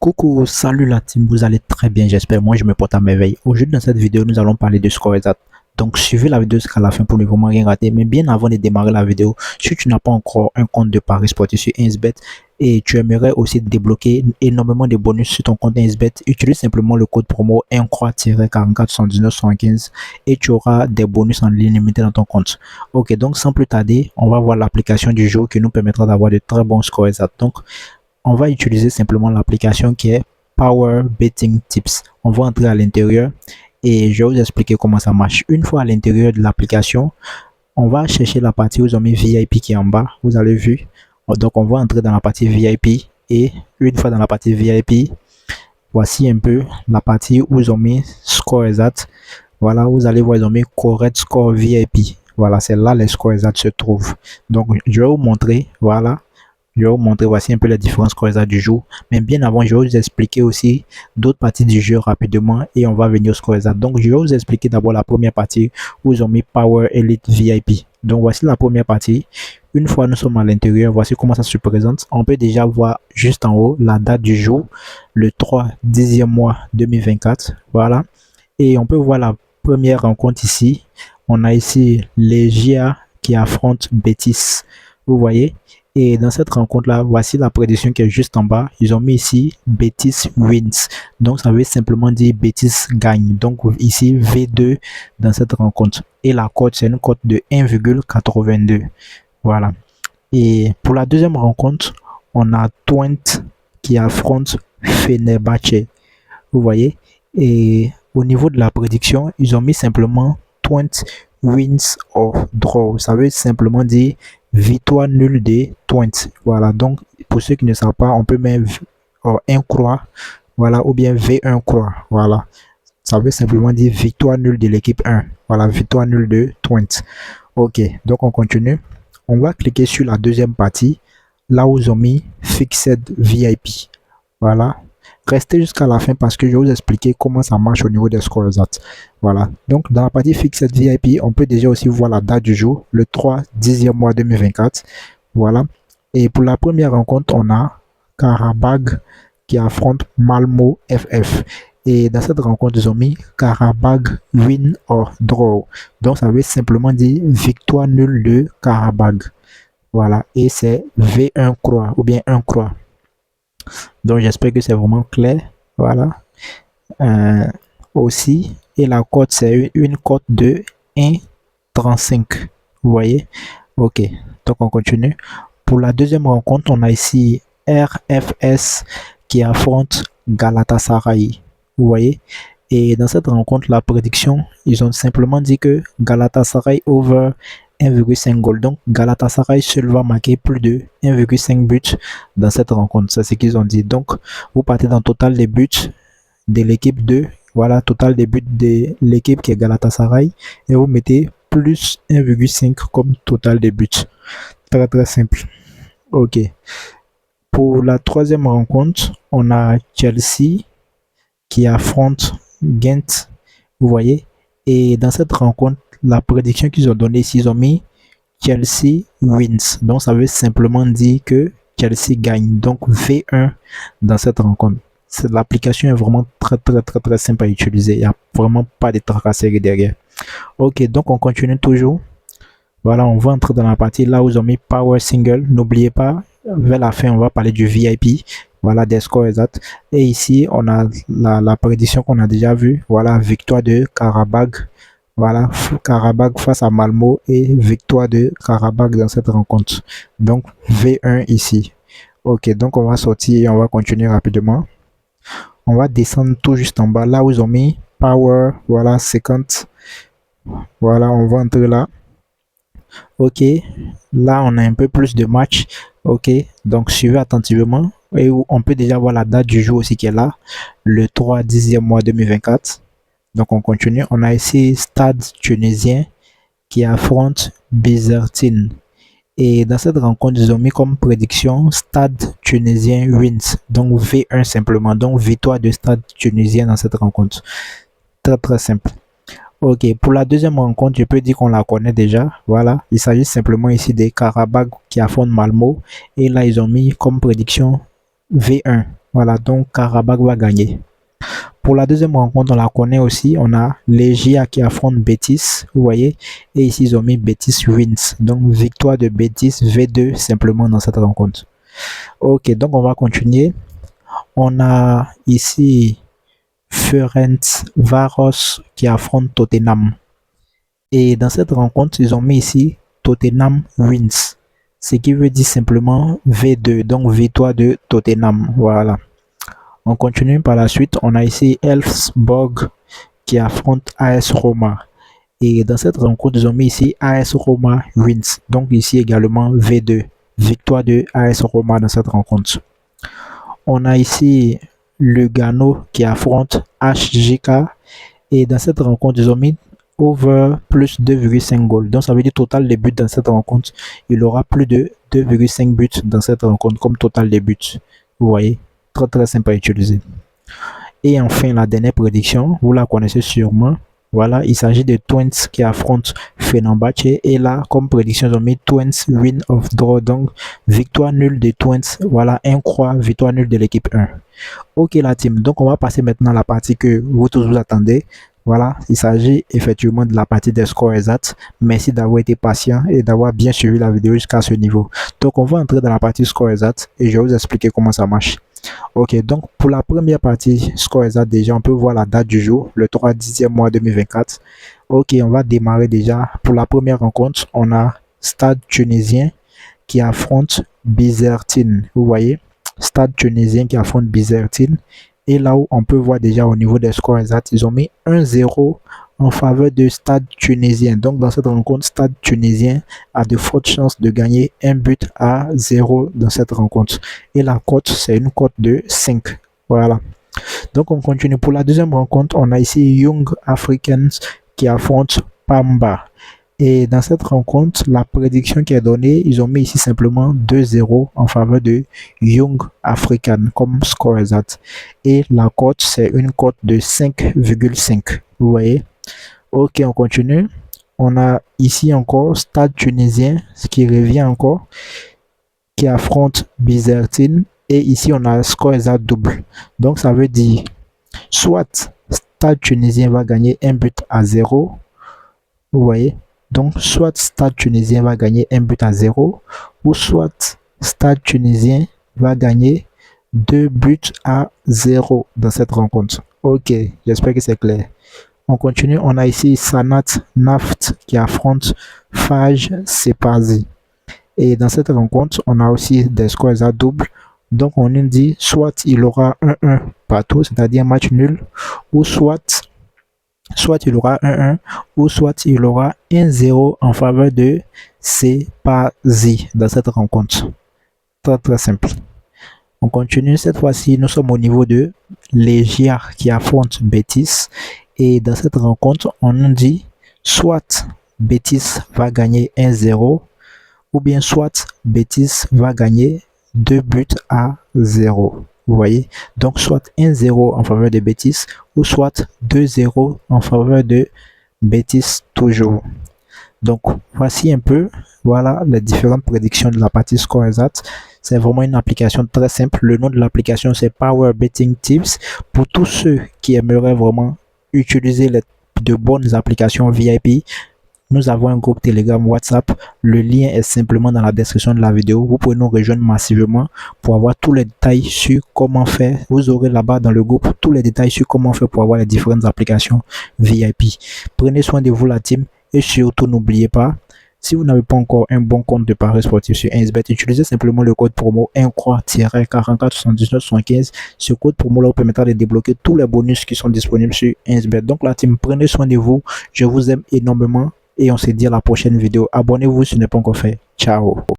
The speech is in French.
Coucou, salut la team, vous allez très bien, j'espère. Moi, je me porte à merveille. Aujourd'hui, dans cette vidéo, nous allons parler de score exact. Donc, suivez la vidéo jusqu'à la fin pour ne vraiment rien rater. Mais bien avant de démarrer la vidéo, si tu n'as pas encore un compte de paris sportif sur 1xBet et tu aimerais aussi débloquer énormément de bonus sur ton compte 1xBet, utilise simplement le code promo incroix-447975 et tu auras des bonus en ligne limitée dans ton compte. Ok, donc sans plus tarder, on va voir l'application du jour qui nous permettra d'avoir de très bons scores exacts. Donc, on va utiliser simplement l'application qui est Power Betting Tips. On va entrer à l'intérieur et je vais vous expliquer comment ça marche. Une fois à l'intérieur de l'application, on va chercher la partie où ils ont mis VIP qui est en bas. Vous avez vu. Donc, on va entrer dans la partie VIP et une fois dans la partie VIP, voici un peu la partie où ils ont mis score exact. Voilà, vous allez voir, ils ont mis correct score VIP. Voilà, c'est là les scores exacts se trouvent. Donc, je vais vous montrer, voilà. Je vais vous montrer, voici un peu les différences scores du jour. Mais bien avant, je vais vous expliquer aussi d'autres parties du jeu rapidement et on va venir au score exact. Donc, je vais vous expliquer d'abord la première partie où ils ont mis Power Elite VIP. Donc, voici la première partie. Une fois nous sommes à l'intérieur, voici comment ça se présente. On peut déjà voir juste en haut la date du jour, le 3/10e mois 2024. Voilà. Et on peut voir la première rencontre ici. On a ici les GIA qui affrontent Betis. Vous voyez? Et dans cette rencontre-là, voici la prédiction qui est juste en bas. Ils ont mis ici Betis wins. Donc, ça veut simplement dire Betis gagne. Donc, ici V2 dans cette rencontre. Et la cote, c'est une cote de 1,82. Voilà. Et pour la deuxième rencontre, on a Twente qui affronte Fenerbahçe. Vous voyez? Et au niveau de la prédiction, ils ont mis simplement Twente wins or draw. Ça veut simplement dire victoire nulle de Twente. Voilà, donc pour ceux qui ne savent pas, on peut mettre 1 croix, voilà, ou bien V1 croix. Voilà, ça veut simplement dire victoire nulle de l'équipe 1. Voilà, victoire nulle de Twente. Ok, donc on continue. On va cliquer sur la deuxième partie, là où ils ont mis Fixed VIP. Voilà. Restez jusqu'à la fin parce que je vais vous expliquer comment ça marche au niveau des scores exacts. Voilà. Donc, dans la partie Fixed VIP, on peut déjà aussi voir la date du jour, le 3/10e mois 2024. Voilà. Et pour la première rencontre, on a Karabag qui affronte Malmo FF. Et dans cette rencontre, ils ont mis Karabag win or draw. Donc, ça veut simplement dire victoire nulle de Karabag. Voilà. Et c'est V1 croix ou bien 1 croix. Donc, j'espère que c'est vraiment clair. Voilà. Aussi, et la cote, c'est une cote de 1,35. Vous voyez? Ok. Donc, on continue. Pour la deuxième rencontre, on a ici RFS qui affronte Galatasaray. Vous voyez? Et dans cette rencontre, la prédiction, ils ont simplement dit que Galatasaray over 1,5 goal. Donc, Galatasaray seul va marquer plus de 1,5 buts dans cette rencontre. C'est ce qu'ils ont dit. Donc, vous partez dans le total des buts de l'équipe 2. Voilà, total des buts de l'équipe qui est Galatasaray. Et vous mettez plus 1,5 comme total des buts. Très, très simple. Ok. Pour la troisième rencontre, on a Chelsea qui affronte Ghent. Vous voyez? Et dans cette rencontre, la prédiction qu'ils ont donnée ici, ils ont mis Chelsea wins. Donc, ça veut simplement dire que Chelsea gagne. Donc, V1 dans cette rencontre. L'application est vraiment très simple à utiliser. Il n'y a vraiment pas de tracasserie derrière. Ok, donc on continue toujours. Voilà, on va entrer dans la partie là où ils ont mis Power Single. N'oubliez pas, vers la fin, on va parler du VIP. Voilà, des scores exacts. Et ici, on a la prédiction qu'on a déjà vue. Voilà, victoire de Karabag. Voilà, Karabag face à Malmo et victoire de Karabag dans cette rencontre. Donc, V1 ici. Ok, donc on va sortir et on va continuer rapidement. On va descendre tout juste en bas, là où ils ont mis Power, voilà, 50. Voilà, on va entrer là. Ok, là on a un peu plus de matchs. Ok, donc suivez attentivement. Et on peut déjà voir la date du jour aussi qui est là, le 3/10e mois 2024. Donc on continue. On a ici Stade tunisien qui affronte Bizertine. Et dans cette rencontre, ils ont mis comme prédiction Stade tunisien wins. Donc V1 simplement. Donc victoire de Stade tunisien dans cette rencontre. Très simple. Ok, pour la deuxième rencontre, je peux dire qu'on la connaît déjà. Voilà, il s'agit simplement ici des Karabag qui affrontent Malmo. Et là, ils ont mis comme prédiction V1. Voilà, donc Karabakh va gagner. Pour la deuxième rencontre, on la connaît aussi. On a Legia qui affronte Betis, vous voyez. Et ici, ils ont mis Betis wins. Donc, victoire de Betis V2 simplement dans cette rencontre. Ok, donc on va continuer. On a ici Ferencváros qui affronte Tottenham. Et dans cette rencontre, ils ont mis ici Tottenham wins. Ce qui veut dire simplement V2, donc victoire de Tottenham. Voilà. On continue par la suite. On a ici Elfsborg qui affronte AS Roma. Et dans cette rencontre, ils ont mis ici AS Roma wins. Donc ici également V2. Victoire de AS Roma dans cette rencontre. On a ici Lugano qui affronte HJK. Et dans cette rencontre, ils ont mis over plus 2,5 goals. Donc ça veut dire total des buts dans cette rencontre. Il aura plus de 2,5 buts dans cette rencontre comme total des buts. Vous voyez, très simple à utiliser. Et enfin, la dernière prédiction, vous la connaissez sûrement. Voilà, il s'agit de Twins qui affrontent Fenerbahçe. Et là, comme prédiction, ils ont mis Twins win of draw. Donc, victoire nulle des Twins. Voilà, 1 croix, victoire nulle de l'équipe 1. Ok la team, donc on va passer maintenant à la partie que vous tous vous attendez. Voilà, il s'agit effectivement de la partie des scores exacts. Merci d'avoir été patient et d'avoir bien suivi la vidéo jusqu'à ce niveau. Donc on va entrer dans la partie score exact et je vais vous expliquer comment ça marche. Ok, donc pour la première partie score exact, déjà on peut voir la date du jour, le 3/10e mois 2024. Ok, on va démarrer déjà. Pour la première rencontre, on a Stade Tunisien qui affronte Bizertine, vous voyez. Stade Tunisien qui affronte Bizertine. Et là où on peut voir déjà au niveau des scores exacts, ils ont mis 1-0 en faveur de Stade Tunisien. Donc dans cette rencontre, Stade Tunisien a de fortes chances de gagner 1-0 dans cette rencontre. Et la cote, c'est une cote de 5. Voilà. Donc on continue. Pour la deuxième rencontre, on a ici Young Africans qui affronte Pamba. Et dans cette rencontre, la prédiction qui est donnée, ils ont mis ici simplement 2-0 en faveur de Young African comme score exact. Et la cote, c'est une cote de 5,5. Vous voyez? Ok, on continue. On a ici encore Stade Tunisien, ce qui revient encore, qui affronte Bizertine. Et ici, on a score exact double. Donc, ça veut dire soit Stade Tunisien va gagner 1-0. Vous voyez? Donc, soit Stade Tunisien va gagner 1-0 ou soit Stade Tunisien va gagner 2-0 dans cette rencontre. Ok, j'espère que c'est clair. On continue. On a ici Sanat Naft qui affronte Faj Sepazi. Et dans cette rencontre, on a aussi des scores à double. Donc, on nous dit soit il aura 1-1 partout, c'est-à-dire match nul, ou soit il aura 1-1 ou soit il aura 1-0 en faveur de Sepazi dans cette rencontre. Très simple. On continue. Cette fois-ci, nous sommes au niveau de Legia qui affronte Betis. Et dans cette rencontre, on nous dit soit Betis va gagner 1-0 ou bien soit Betis va gagner 2-0. Vous voyez, donc soit 1-0 en faveur de Betis ou soit 2-0 en faveur de Betis toujours. Donc voici un peu, voilà les différentes prédictions de la partie score exact. C'est vraiment une application très simple. Le nom de l'application c'est Power Betting Tips. Pour tous ceux qui aimeraient vraiment utiliser de bonnes applications VIP, nous avons un groupe Telegram, WhatsApp. Le lien est simplement dans la description de la vidéo. Vous pouvez nous rejoindre massivement pour avoir tous les détails sur comment faire. Vous aurez là-bas dans le groupe tous les détails sur comment faire pour avoir les différentes applications VIP. Prenez soin de vous la team et surtout n'oubliez pas, si vous n'avez pas encore un bon compte de paris sportif sur 1xBet, utilisez simplement le code promo 1-447975. Ce code promo là vous permettra de débloquer tous les bonus qui sont disponibles sur 1xBet. Donc la team, prenez soin de vous. Je vous aime énormément. Et on se dit à la prochaine vidéo. Abonnez-vous si ce n'est pas encore fait. Ciao.